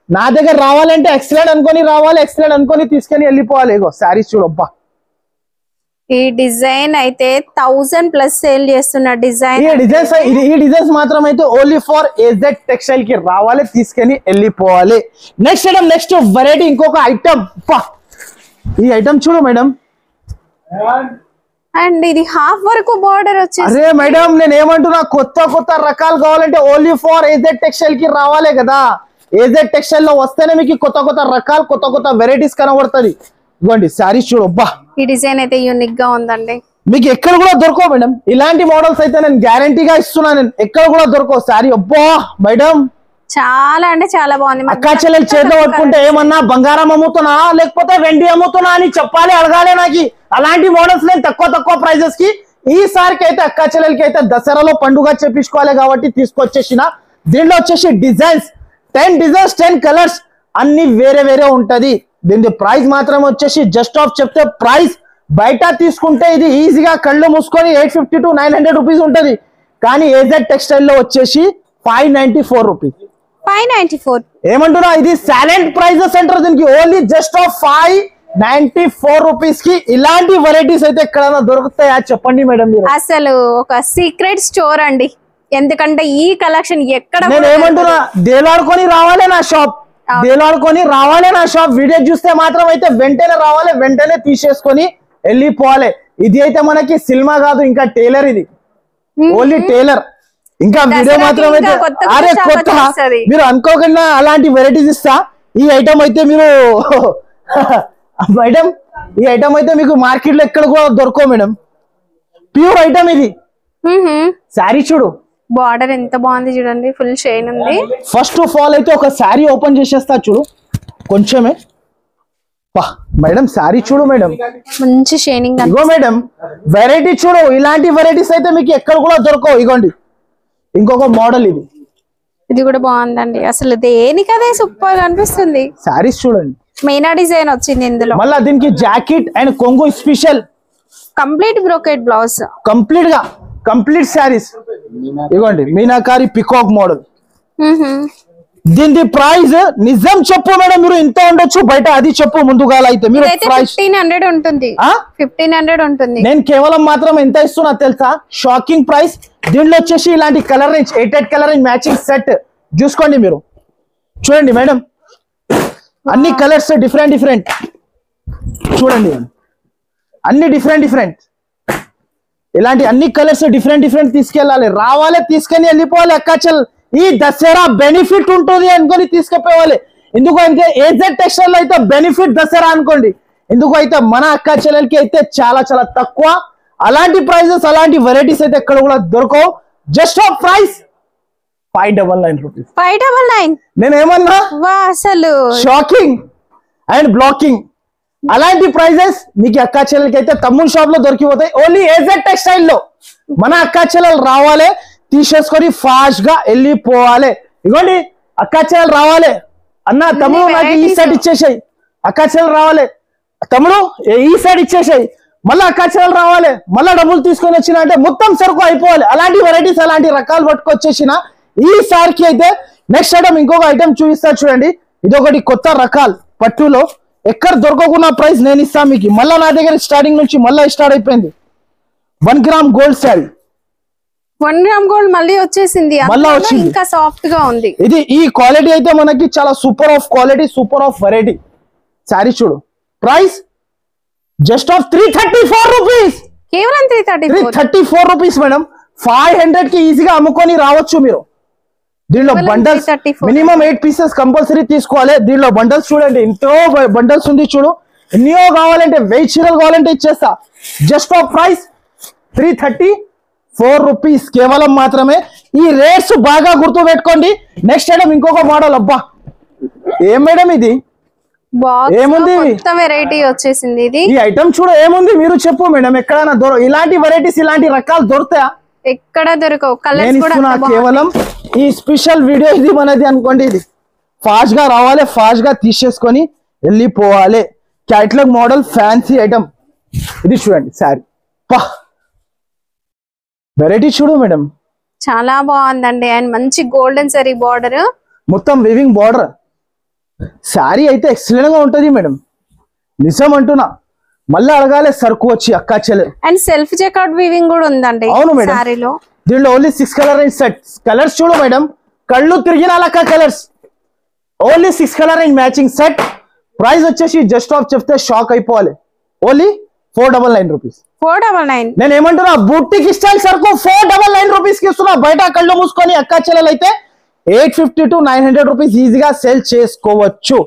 నా దగ్గర రావాలంటే ఎక్సలెంట్ అనుకొని రావాలి, ఎక్సలెంట్ అనుకొని తీసుకొని వెళ్ళిపోవాలి. ఇగో శారీస్ చూడబ్బా, ఈ డిజైన్ అయితే 1000+ సేల్ చేస్తున్న డిజైన్. ఈ డిజైన్స్ మాత్రం అయితే ఓన్లీ ఫర్ ఏజెడ్ టెక్స్టైల్ కి రావాలి, తీసుకొని వెళ్ళిపోవాలి. నెక్స్ట్ వెరైటీ, ఇంకొక ఐటమ్. ఈ ఐటమ్ చూడు మేడం, అండ్ ఇది హాఫ్ వరకు బార్డర్ వచ్చేసి. అరే మేడం నేను ఏమంటున్నా, కొత్త రకాలు కావాలంటే ఓన్లీ ఫర్ ఏజెడ్ టెక్స్టైల్ కి రావాలి కదా. ఏజెడ్ టెక్స్టైల్ లో వస్తేనే మీకు కొత్త రకాలు, కొత్త వెరైటీస్ కనబడుతుంది. ఇవ్వండి శారీస్ చూడు, అబ్బా ఈ డిజైన్ అయితే యూనిక్ గా ఉందండి. మీకు ఎక్కడ కూడా దొరకవు మేడం, ఇలాంటి మోడల్స్ అయితే నేను గ్యారంటీగా ఇస్తున్నా. నేను ఎక్కడ కూడా దొరకవు శారీ. అబ్బా మేడం చాలా అంటే చాలా బాగుంది. అక్క చెల్లెలు చేతిలో పట్టుకుంటే ఏమన్నా బంగారం అమ్ముతున్నా లేకపోతే వెండి అమ్ముతున్నా అని చెప్పాలి, అడగాలి నాకు. అలాంటి మోడల్స్ నేను తక్కువ ప్రైజెస్ కి ఈసారికి అయితే అక్క చెల్లెలకి అయితే దసరాలో పండుగ చేపించుకోవాలి కాబట్టి తీసుకొచ్చేసిన. దీనిలో వచ్చేసి డిజైన్స్ 10 డిజైన్స్ 10 కలర్స్ అన్ని వేరే ఉంటది. దీని ప్రైస్ మాత్రం వచ్చేసి జస్ట్ ఆఫ్ చెప్తే ప్రైస్ బయట తీసుకుంటే ఇది ఈజీగా కళ్ళు మూసుకొని 850 to 900 రూపీస్ ఉంటది, కానీ ఏజెడ్ టెక్స్టైల్ లో వచ్చేసి 594 రూపీస్. 594 ఏమంటున్నా, ఇది సైలెంట్ ప్రైజెస్ అంటారు దీనికి. ఓన్లీ జస్ట్ ఆఫ్ 594 రూపీస్ కి ఇలాంటి వెరైటీస్ అయితే ఎక్కడైనా దొరుకుతాయా చెప్పండి మేడం మీరు? అసలు ఒక సీక్రెట్ స్టోర్ అండి, ఎందుకంటే ఈ కలెక్షన్ ఎక్కడ. నేను ఏమంటున్నా, దేలాడుకొని రావాలి నా షాప్, వీడియో చూస్తే మాత్రం అయితే వెంటనే రావాలి, వెంటనే తీసేసుకొని వెళ్ళిపోవాలి. ఇది అయితే మనకి సినిమా కాదు, ఇంకా టైలర్. ఇది ఓన్లీ టైలర్. ఇంకా వీడియో మాత్రం అయితే అరే కొత్త మీరు అనుకోకుండా అలాంటి వెరైటీస్ ఇస్తా. ఈ ఐటమ్ అయితే మీరు మేడం ఈ ఐటమ్ అయితే మీకు మార్కెట్ లో ఎక్కడ కూడా దొరకవు మేడం. ప్యూర్ ఐటమ్ ఇది. శారీ చూడు బార్డర్ ఎంత బాగుంది చూడండి, ఫుల్ షైన్ ఉంది. ఫస్ట్ ఆఫ్ ఆల్ అయితే ఒక శారీ ఓపెన్ చేసేస్తా చూడు కొంచెమే. మేడం శారీ చూడు మేడం, మంచి షైనింగ్. ఇగో మేడం వెరైటీ చూడు, ఇలాంటి వెరైటీస్ అయితే మీకు ఎక్కడ కూడా దొరకవు. ఇగోండి ఇంకొక మోడల్ ఇది, ఇది కూడా బాగుందండి. అసలు దేనికదే సూపర్ అనిపిస్తుంది. శారీస్ చూడండి, మెయినా డిజైన్ వచ్చింది ఇందులో. మళ్ళీ దీనికి జాకెట్ అండ్ కొంగు special, complete brocade blouse, complete saris. ఇగోండి మీనాకారి పికాక్ మోడల్. దీని ప్రైస్ నిజం చెప్పు మేడం, మీరు ఇంత ఉండొచ్చు బయట, అది చెప్పు ముందుగా. అయితే మీరు 1500 ఉంటుంది, 1500 ఉంటుంది. నేను కేవలం మాత్రం ఎంత ఇస్తున్నా తెలుసా? Shocking price. దీంట్లో వచ్చేసి ఇలాంటి colour range 8 colour range matching set చూసుకోండి మీరు. చూడండి మేడం అన్ని కలర్స్ డిఫరెంట్ చూడండి, అన్ని డిఫరెంట్. ఇలాంటి అన్ని కలర్స్ డిఫరెంట్ తీసుకెళ్ళాలి, రావాలి, తీసుకొని వెళ్ళిపోవాలి. అక్కాచల్ ఈ దసరా బెనిఫిట్ ఉంటుంది అనుకొని తీసుకుపోవాలి. ఎందుకు అంటే ఏజెడ్ టెక్స్టైల్ అయితే బెనిఫిట్ దసరా అనుకోండి. ఎందుకు అయితే మన అక్క చెల్లెలకి అయితే చాలా చాలా తక్కువ. అలాంటి ప్రైజెస్ అలాంటి వెరైటీస్ అయితే ఎక్కడ కూడా దొరకవు. Just of price 599 rupees. 599. నేనేమన్నా అసలు షాకింగ్ అండ్ బ్లాకింగ్. అలాంటి ప్రైజెస్ మీకు అక్క చెల్లెలకి అయితే తమ్ముడు షాప్ లో దొరికిపోతాయి. ఓన్లీ ఏజెడ్ టెక్స్టైల్ లో మన అక్క చెల్లెలు రావాలి, తీసేసుకొని ఫాస్ట్ గా వెళ్ళిపోవాలి. ఇగోండి అక్క చెల్లెలు రావాలి, అన్న తమ్ముడు నాకు ఈ సైడ్ ఇచ్చేసాయి, అక్క చెల్లెలు రావాలి, తమ్ముడు ఈ సైడ్ ఇచ్చేసాయి, మళ్ళీ అక్క చెల్లెలు రావాలి, మళ్ళీ డబ్బులు తీసుకొని వచ్చిన అంటే మొత్తం సరుకు అయిపోవాలి. అలాంటి వెరైటీస్ అలాంటి రకాలు పట్టుకొచ్చేసిన ఈసారికి అయితే నెక్స్ట్ ఐటమ్ ఇంకొక ఐటమ్ చూపిస్తా చూడండి. ఇది ఒకటి కొత్త రకాలు పట్టులో ఎక్కడ దొరకకున్న ప్రైస్ నేను ఇస్తా మీకు. మళ్ళీ నా దగ్గర స్టార్టింగ్ నుంచి మళ్ళీ స్టార్ట్ అయిపోయింది. 1 gram gold sari, 1 gram gold మళ్ళీ వచ్చేసింది, మళ్ళీ వచ్చింది, ఇంకా సాఫ్ట్ గా ఉంది. ఇది ఈ క్వాలిటీ అయితే మనకి చాలా super of quality, super of variety. Sari చూడు, ప్రైస్ జస్ట్ ఆఫ్ 334 రూపీస్, కేవలం 334 రూపీస్ మేడం. 500 కి ఈజీగా అమ్ముకొని రావచ్చు మీరు. దీనిలో బండల్స్ మినిమం 8 పీసెస్ కంపల్సరీ తీసుకోవాలి. దీనిలో బండల్స్ చూడండి, ఎంతో బండల్స్ ఉంది చూడు. ఎన్నో కావాలంటే 1000 చీరలు కావాలంటే ఇచ్చేస్తా. జస్ట్ ఆఫ్ ప్రైస్ 334 రూపీస్ కేవలం మాత్రమే. ఈ రేట్స్ బాగా గుర్తు పెట్టుకోండి. నెక్స్ట్ ఐటమ్ ఇంకొక మోడల్. అబ్బా ఏం మేడం ఇది, ఏముంది వెరైటీ వచ్చేసింది. ఇది ఈ ఐటమ్ చూడు ఏముంది, మీరు చెప్పు మేడం. ఎక్కడైనా ఇలాంటి వెరైటీస్ ఇలాంటి రకాలు దొరుకుతాయా? ఎక్కడ దొరకవు. కేవలం ఈ స్పెషల్ వీడియో ఇది మనది అనుకోండి. ఇది ఫాస్ట్ గా రావాలి, ఫాస్ట్ గా తీసేసుకొని వెళ్ళిపోవాలి. Catalogue model fancy item. ఇది చూడండి శారీ, వెరైటీ చూడు మేడం, చాలా బాగుందండి. అండ్ మంచి గోల్డెన్ సరీ బార్డర్, మొత్తం వివింగ్ బార్డర్. శారీ అయితే ఎక్సలెంట్ గా ఉంటది మేడం, నిజం అంటున్నా. మళ్ళీ అడగాలి సరుకు వచ్చి అక్క చెల్లె. అండ్ సెల్ఫ్ చెక్అవుట్ వీవింగ్ కూడా ఉందండి. అవును మేడం, శారీలో దీనిలో only 6 colour range set. Colours చూడు మేడం, కళ్ళు తిరిగిన colours. Only 6 colour range matching set. Price వచ్చేసి జస్ట్ ఆఫ్ చెప్తే షాక్ అయిపోవాలి. Only 499 rupees. 499. నేను ఏమంటున్నా, బూటిక్ స్టైల్ సరుకు 499 రూపీస్ కి ఇస్తున్నా. బయట కళ్ళు మూసుకొని అక్క చెల్లెలు అయితే 850 to 900 రూపీస్ ఈజీగా సేల్ చేసుకోవచ్చు.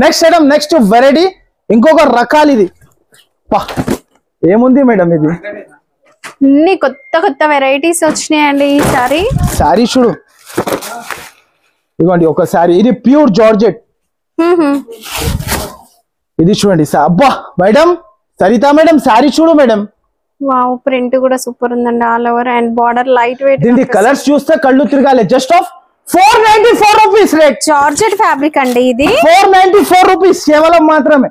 నెక్స్ట్ ఐటమ్, నెక్స్ట్ వెరైటీ, ఇంకొక రకాలు. ఇది ఏముంది మేడం, ఇది అన్ని కొత్త వెరైటీస్ వచ్చినాయండి ఈసారి. శారీ చూడు, ఇదిగోండి ఒక శారీ. ఇది ప్యూర్ జార్జెట్. ఇది చూడండి. అబ్బా మేడం, సరితా మేడం శారీ చూడు మేడం. వావ్, ప్రింట్ కూడా సూపర్ ఉందండి, all over. And border light weight. దీని కలర్స్ చూస్తే కళ్ళు తిరగాలి. Just of 494 rupees rate. Georgette fabric అండి ఇది. 494 రూపీస్ కేవలం మాత్రమే.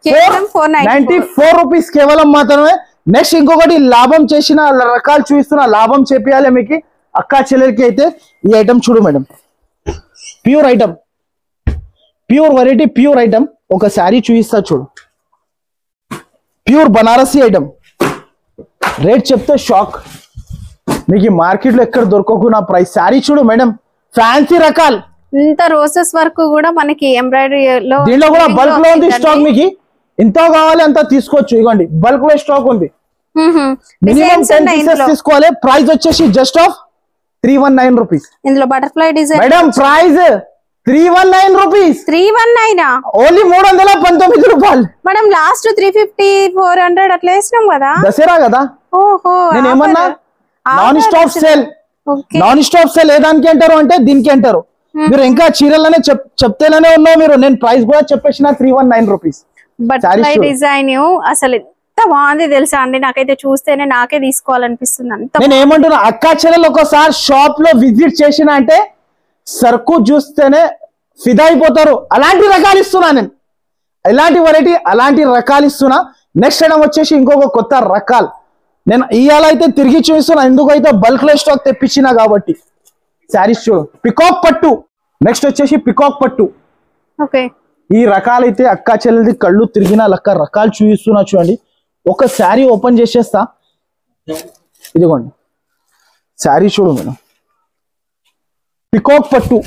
494 రూపీస్ కేవలం మాత్రమే. నెక్స్ట్ ఇంకొకటి లాభం చేసిన రకాలు చూపిస్తున్నా. లాభం చేపియాలి మీకు అక్క చెల్లెలకి అయితే. ఈ ఐటమ్ చూడు madam, pure item, pure variety, pure item. ఒక శారీ చూపిస్తా చూడు, ప్యూర్ బనారసీ ఐటమ్. రేట్ చెప్తే షాక్. మీకు మార్కెట్ లో ఎక్కడ దొరకకున్న ప్రైస్. శారీ చూడు మేడం, ఫ్యాన్సీ రకాలు. ఇంత రోసెస్ వరకు కూడా మనకి ఎంబ్రాయిడరీ లో, దీనిలో కూడా బల్క్ లో ఉంది స్టాక్. మీకు ఎంత కావాలి అంత తీసుకోవచ్చు. ఇవ్వండి బల్క్ లో స్టాక్ ఉంది. మినిమం 10 పీసెస్ తీసుకోవాలి. ప్రైస్ వచ్చేసి జస్ట్ ఆఫ్ 319 రూపీస్. ఇందులో butterfly design madam price 319 rupees. 319 only 319 రూపాయలు. మేడం లాస్ట్ 350 400 అట్లా వేసినాం కదా. దసరా కదా. ఓహో నేను ఏమన్నా non stop sale. Non stop sale ఏ దానికి అంటారు అంటే దీనికి అంటారు. మీరు ఇంకా చీరలనే చెప్తేనే ఉన్నావు మీరు. నేను ప్రైస్ కూడా చెప్పేసిన 319 రూపీస్. బటర్ఫ్లై డిజైన్ అసలు ఎంత బాగుంది తెలుసా అండి. నాకైతే చూస్తేనే నాకే తీసుకోవాలనిపిస్తుంది. అంత నేను ఏమంటున్నా అక్కా చెల్లెలు ఒకసారి షాప్ లో విజిట్ చేసిన అంటే సరుకు చూస్తేనే ఫిదా అయిపోతారు. అలాంటి రకాలు ఇస్తున్నా నేను. ఎలాంటి వెరైటీ అలాంటి రకాలు ఇస్తున్నా. నెక్స్ట్ ఐటమ్ వచ్చేసి ఇంకొక కొత్త రకాలు నేను ఇవాళ అయితే తిరిగి చూపిస్తున్నా. ఎందుకైతే బల్క్ లో స్టాక్ తెప్పించినా కాబట్టి. శారీస్ చూడు పికాక్ పట్టు. నెక్స్ట్ వచ్చేసి పికాక్ పట్టు. ఓకే ఈ రకాలైతే అక్కా చెల్లెది కళ్ళు తిరిగిన లెక్క రకాలు చూపిస్తున్నా చూడండి. ఒక శారీ ఓపెన్ చేసేస్తా. ఇదిగోండి శారీ చూడు మేడం. పికాక్ పట్టు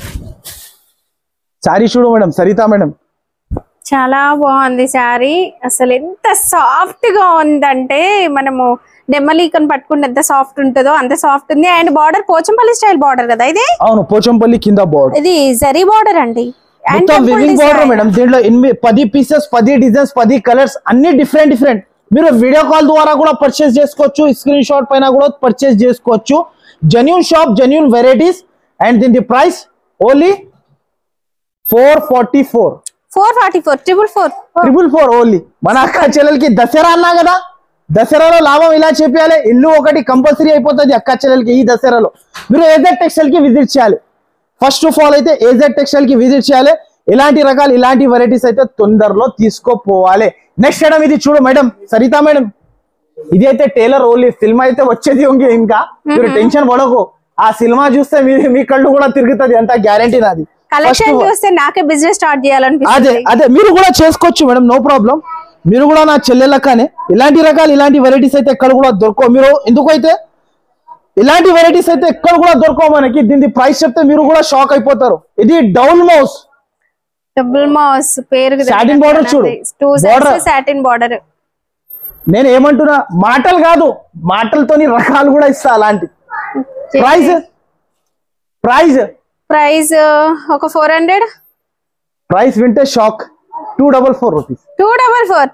శారీ చూడు మేడం. సరిత మేడం చాలా బాగుంది శారీ. అసలు ఎంత సాఫ్ట్ గా ఉందంటే మనము నెమ్మలికను పట్టుకుంటే ఎంత సాఫ్ట్ ఉంటుందో అంత సాఫ్ట్ ఉంది. And border Pochampally style border కదా ఇది. అవును పోచంపల్లి కింద బార్డర్. ఇది జరీ బార్డర్ అండి. Border madam. దీంట్లో 10 పీసెస్ 10 డిజైన్స్ 10 కలర్స్ అన్ని డిఫరెంట్. మీరు వీడియో కాల్ ద్వారా కూడా పర్చేస్ చేసుకోవచ్చు. స్క్రీన్ షాట్ పైన కూడా పర్చేస్ చేసుకోవచ్చు. Genuine shop genuine varieties. And దీని ప్రైస్ ఓన్లీ 444 444 ఓన్లీ. మన అక్క చెల్లెలకి దసరా అన్నా కదా. దసరాలో లాభం ఇలా చెప్పాలి. ఇల్లు ఒకటి కంపల్సరీ అయిపోతుంది అక్క చెల్లెలకి. ఈ దసరాలో మీరు ఏజెడ్ టెక్స్టైల్ కి విజిట్ చేయాలి. ఫస్ట్ ఆఫ్ ఆల్ అయితే ఏజెడ్ టెక్స్టైల్ కి విజిట్ చేయాలి. ఇలాంటి రకాలు ఇలాంటి వెరైటీస్ అయితే తొందరలో తీసుకోపోవాలి. నెక్స్ట్ ఐటమ్ ఇది చూడు మేడం. సరిత మేడం ఇది అయితే టైలర్ ఓన్లీ. సినిమా అయితే వచ్చేది ఇంకా మీరు టెన్షన్ పడకు. ఆ సినిమా చూస్తే మీ కళ్ళు కూడా తిరుగుతుంది. అంత గ్యారంటీ నాది. కలెక్షన్ చూస్తే నాకే బిజినెస్ స్టార్ట్ చేయాలనిపిస్తుంది. అదే మీరు కూడా చేసుకోవచ్చు మేడం. No problem. మీరు కూడా నా చెల్లెలక్కనే. ఇలాంటి రకాలు ఇలాంటి వెరైటీస్ అయితే ఎక్కడ కూడా దొరకవు. మీరు ఎందుకైతే ఇలాంటి వెరైటీస్ అయితే ఎక్కడ కూడా దొరకవు మనకి. దీని ప్రైస్ చెప్తే మీరు కూడా షాక్ అయిపోతారు. ఇది డబుల్ మౌస్ పేరు సాటిన్ బార్డర్ చూడు. Satin border. నేను ఏమంటున్నా మాటలు కాదు మాటలతోని రకాలు కూడా ఇస్తా. అలాంటి ప్రైస్ ఒక 400. ప్రైస్ వింటే షాక్. 244 రూపీస్. 244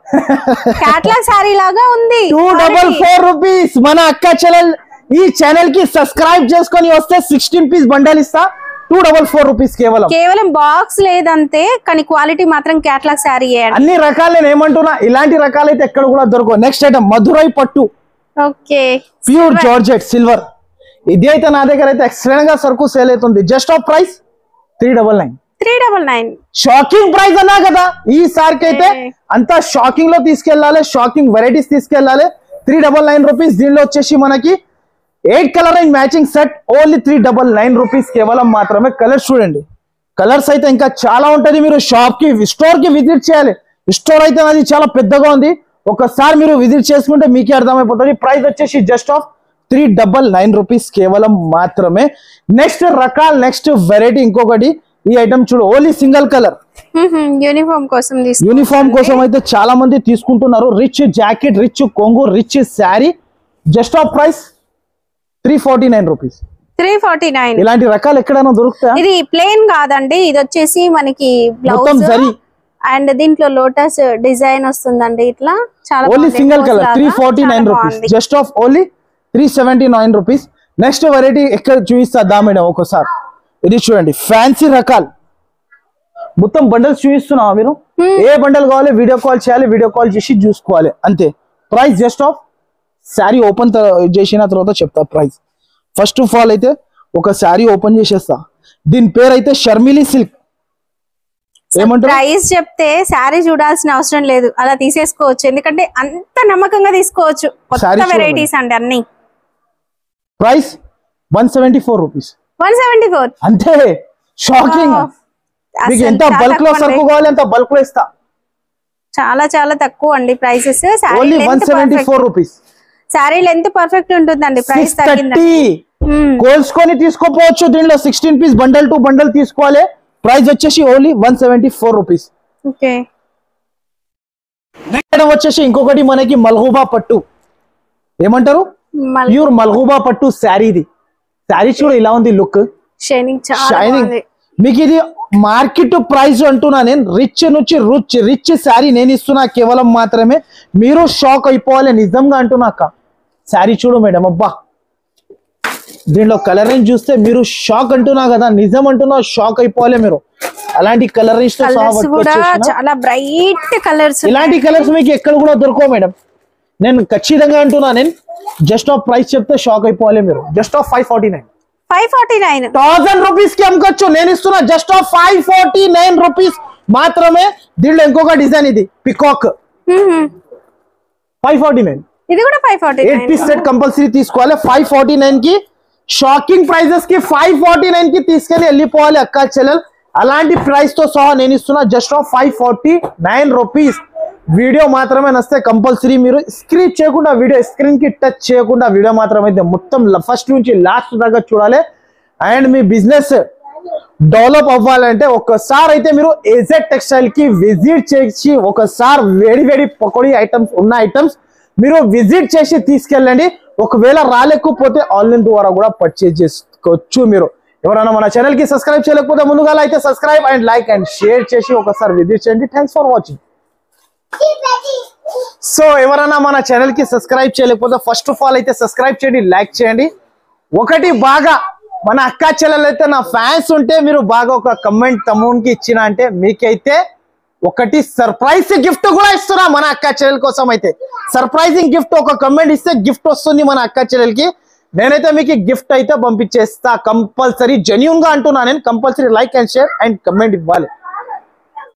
క్యాటలాగ్ సారీ లాగా ఉంది. 244 రూపీస్. మన అక్క చెల్లెల్ ఈ ఛానల్ కి సబ్స్క్రైబ్ చేసుకొని వస్తే 16 పీస్ బండల్ ఇస్తా. 244 రూపీస్ కేవలం బాక్స్ లేదంతే కానీ క్వాలిటీ మాత్రం క్యాటలాగ్ సారీ. అన్ని రకాలు నేను ఏమంటున్నా ఇలాంటి రకాలు అయితే ఎక్కడ కూడా దొరకవు. నెక్స్ట్ ఐటమ్ మధురై పట్టు. Okay pure georgette silver. ఇది అయితే నా దగ్గర అయితే ఎక్సలెంట్ గా సరుకు సేల్ అవుతుంది. Just of price 399. Shocking price అన్నా కదా. ఈ సారికి అయితే అంతా షాకింగ్ లో తీసుకెళ్లాలి. షాకింగ్ వెరైటీస్ తీసుకెళ్లాలి. 399 రూపీస్. దీనిలో వచ్చేసి మనకి 8 colour and matching set only 399 rupees కేవలం మాత్రమే. కలర్స్ చూడండి. కలర్స్ అయితే ఇంకా చాలా ఉంటది. మీరు స్టోర్ కి విజిట్ చేయాలి. స్టోర్ అయితే అది చాలా పెద్దగా ఉంది. ఒకసారి మీరు విజిట్ చేసుకుంటే మీకే అర్థమైపోతుంది. ప్రైస్ వచ్చేసి జస్ట్ ఆఫ్ 399 రూపీస్ కేవలం మాత్రమే. నెక్స్ట్ రకాల్ నెక్స్ట్ వెరైటీ ఇంకొకటి. ఈ ఐటమ్ చూడు ఓన్లీ సింగిల్ కలర్. యూనిఫామ్ కోసం అయితే చాలా మంది తీసుకుంటున్నారు. రిచ్ జాకెట్ రిచ్ కొంగు rich sari. Just of price 349 rupees. 349. ఇలాంటి రకాలు ఎక్కడైనా దొరుకుతాయి. ఇది ప్లేన్ కాదండి. ఇది వచ్చేసి మనకి బ్లౌజ్ అండ్ దీంట్లో లోటస్ డిజైన్ వస్తుందండి. ఇట్లా చాలా only single colour 349 rupees. Just of only 379 rupees. Next variety ఎక్కడ చూపిస్తా దా మేడం ఒకసారి. ఇది చూడండి ఫ్యాన్సీ రకాలు. మొత్తం బండల్స్ చూపిస్తున్నావా మీరు. ఏ బండల్ కావాలి వీడియో కాల్ చేయాలి. వీడియో కాల్ చేసి చూసుకోవాలి అంతే. Price just of sari open చేసిన తర్వాత చెప్తా ప్రైస్. ఫస్ట్ ఆఫ్ ఆల్ అయితే ఒక శారీ ఓపెన్ చేసేస్తా. దీని పేరు అయితే షర్మిలీ సిల్క్. ఏమంటారు ప్రైస్ చెప్తే శారీ చూడాల్సిన అవసరం లేదు. అలా తీసేసుకోవచ్చు. ఎందుకంటే అంత నమ్మకంగా తీసుకోవచ్చు. కొత్త వెరైటీస్ అండి అన్ని. Price 174 rupees. 174 అంతే. షాకింగ్. మీకు ఎంత బల్క్ లో సరుకు కావాలి అంత బల్క్ లో ఇస్తా. చాలా చాలా తక్కువ అండి prices. Only 174 rupees. Sari length perfect ఉంటుందండి. ప్రైస్ తగ్గిందండి. కోల్చుకొని తీసుకోపోవచ్చు. దీనిలో 16 పీస్ బండల్ టు బండల్ తీసుకోవాలి. ప్రైస్ వచ్చేసి ఓన్లీ 174 రూపీస్. ఓకే నెక్స్ట్ వచ్చేసి ఇంకొకటి మనకి మల్హూబా పట్టు. ఏమంటారు ప్యూర్ మల్హూబా పట్టు శారీ. ఇది శారీ చూడు ఇలా ఉంది లుక్ షైనింగ్ చాలా షైనింగ్. బాగుంది. మీకు ఇది మార్కెట్ ప్రైస్ అంటున్నా నేను, రిచ్ నుంచి రిచ్ శారీ నేను ఇస్తున్నా కేవలం మాత్రమే. మీరు షాక్ అయిపోవాలి నిజంగా అంటున్నాక. శారీ చూడు మేడం, అబ్బా దీంట్లో కలర్ రేంజ్ చూస్తే మీరు షాక్ అంటున్నా కదా, నిజం అంటున్నా షాక్ అయిపోవాలి మీరు. అలాంటి కలర్ రేంజ్ తో సహా కలర్స్ కూడా పట్టుకొచ్చేసిన. చాలా బ్రైట్ కలర్స్. ఇలాంటి కలర్స్ మీకు ఎక్కడ కూడా దొరకవు మేడం, నేను ఖచ్చితంగా అంటున్నా. నేను జస్ట్ ఆఫ్ ప్రైస్ చెప్తే షాక్ అయిపోవాలి మీరు. జస్ట్ ఆఫ్ 549 1000 రూపీస్ కి అమ్ముకోవచ్చు. నేను ఇస్తున్నా జస్ట్ ఆఫ్ 549 రూపీస్ మాత్రమే. దీంట్లో ఇంకొక డిజైన్ ఇది పికాక్ 549. ఇది కూడా 549. 8 పీస్ సెట్ కంపల్సరీ తీసుకోవాలి. 549 కి షాకింగ్ ప్రైజెస్ కి 549 కి తీసుకెళ్లి వెళ్ళిపోవాలి అక్క చెల్లెలు. అలాంటి ప్రైస్ తో సహా నేను ఇస్తున్నా జస్ట్ ఆఫ్ 549 రూపీస్. వీడియో మాత్రమే నస్తే కంపల్సరీ మీరు స్క్రీన్ చేయకుండా, వీడియో స్క్రీన్ కి టచ్ చేయకుండా వీడియో మాత్రం అయితే మొత్తం ఫస్ట్ నుంచి లాస్ట్ దాకా చూడాలి. అండ్ మీ బిజినెస్ డెవలప్ అవ్వాలంటే ఒక్కసారి అయితే మీరు ఏజెడ్ టెక్స్టైల్ కి విజిట్ చేసి ఒకసారి వేడి వేడి పకోడీ ఐటమ్స్ ఉన్న ఐటమ్స్ మీరు విజిట్ చేసి తీసుకెళ్ళండి. ఒకవేళ రాలేకపోతే ఆన్లైన్ ద్వారా కూడా పర్చేజ్ చేసుకోవచ్చు. మీరు ఎవరైనా మన ఛానల్ కి సబ్స్క్రైబ్ చేయలేకపోతే ముందుగా అయితే subscribe and like and share చేసి ఒకసారి విజిట్ చేయండి. Thanks for watching. సో ఎవరైనా మన ఛానల్ కి సబ్స్క్రైబ్ చేయలేకపోతే ఫస్ట్ ఆఫ్ ఆల్ అయితే సబ్స్క్రైబ్ చేయండి, లైక్ చేయండి. ఒకటి బాగా మన అక్క చెల్లెలు అయితే నా ఫ్యాన్స్ ఉంటే మీరు బాగా ఒక కమెంట్ తమ్మునికి ఇచ్చిన అంటే మీకైతే ఒకటి సర్ప్రైజ్ గిఫ్ట్ కూడా ఇస్తున్నా మన అక్క చెల్లెల కోసం. అయితే సర్ప్రైజింగ్ గిఫ్ట్ ఒక కమెంట్ ఇస్తే గిఫ్ట్ వస్తుంది మన అక్క చెల్లెలకి. నేనైతే మీకు గిఫ్ట్ అయితే పంపించేస్తా కంపల్సరీ. జెన్యూన్ గా అంటున్నా నేను, compulsory like and share and comment ఇవ్వాలి.